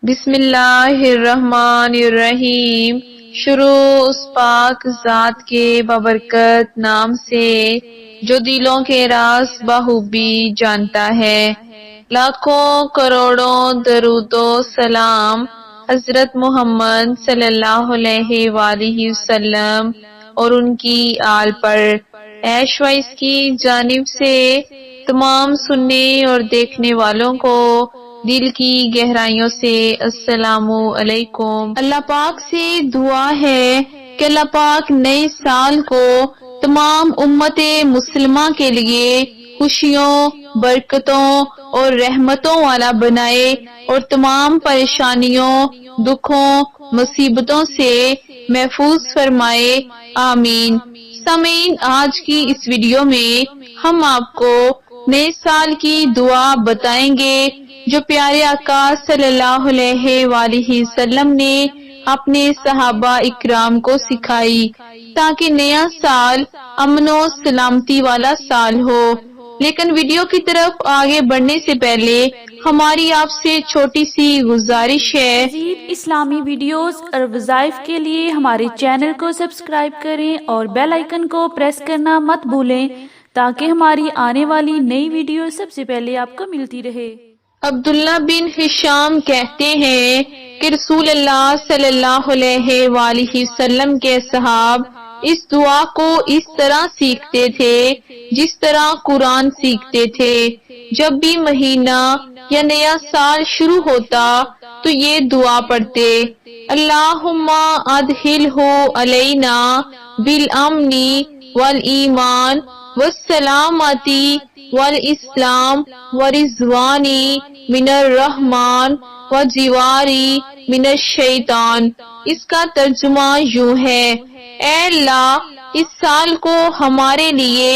بسم اللہ الرحمن الرحیم۔ شروع اس پاک ذات کے بابرکت نام سے جو دلوں کے راز بخوبی جانتا ہے۔ لاکھوں کروڑوں درود و سلام حضرت محمد صلی اللہ علیہ وآلہ وسلم اور ان کی آل پر۔ ایش وائس کی جانب سے تمام سننے اور دیکھنے والوں کو دل کی گہرائیوں سے السلام علیکم۔ اللہ پاک سے دعا ہے کہ اللہ پاک نئے سال کو تمام امت مسلمہ کے لیے خوشیوں، برکتوں اور رحمتوں والا بنائے اور تمام پریشانیوں، دکھوں، مصیبتوں سے محفوظ فرمائے، آمین۔ سامعین، آج کی اس ویڈیو میں ہم آپ کو نئے سال کی دعا بتائیں گے جو پیارے آقا صلی اللہ علیہ وآلہ وسلم نے اپنے صحابہ اکرام کو سکھائی تاکہ نیا سال امن و سلامتی والا سال ہو۔ لیکن ویڈیو کی طرف آگے بڑھنے سے پہلے ہماری آپ سے چھوٹی سی گزارش ہے۔ مزید اسلامی ویڈیوز اور وظائف کے لیے ہمارے چینل کو سبسکرائب کریں اور بیل آئیکن کو پریس کرنا مت بھولیں تاکہ ہماری آنے والی نئی ویڈیو سب سے پہلے آپ کو ملتی رہے۔ عبداللہ بن ہشام کہتے ہیں کہ رسول اللہ صلی اللہ علیہ وآلہ وسلم کے صحاب اس دعا کو اس طرح سیکھتے تھے جس طرح قرآن سیکھتے تھے۔ جب بھی مہینہ یا نیا سال شروع ہوتا تو یہ دعا پڑھتے، اللہم ادخلہ علینا بالامن والایمان والسلامتی والاسلام ورضوانی من الرحمن وجواری من الشیطان۔ اس کا ترجمہ یوں ہے، اے اللہ اس سال کو ہمارے لیے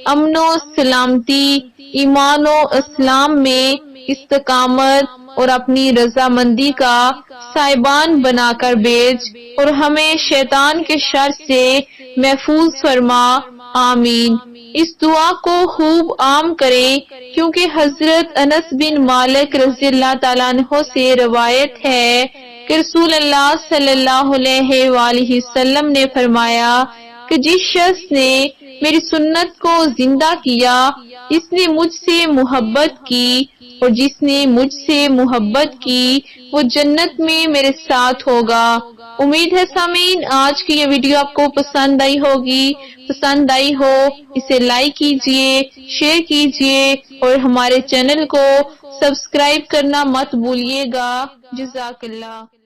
امن و سلامتی، ایمان و اسلام میں استقامت اور اپنی رضامندی کا سائبان بنا کر بھیج اور ہمیں شیطان کے شر سے محفوظ فرما، آمین۔ اس دعا کو خوب عام کریں کیونکہ حضرت انس بن مالک رضی اللہ تعالیٰ عنہ سے روایت ہے کہ رسول اللہ صلی اللہ علیہ وآلہ وسلم نے فرمایا کہ جس شخص نے میری سنت کو زندہ کیا اس نے مجھ سے محبت کی اور جس نے مجھ سے محبت کی وہ جنت میں میرے ساتھ ہوگا۔ امید ہے سامعین آج کی یہ ویڈیو آپ کو پسند آئی ہوگی۔ پسند آئی ہو اسے لائک کیجئے، شیئر کیجئے اور ہمارے چینل کو سبسکرائب کرنا مت بھولیے گا۔ جزاک اللہ۔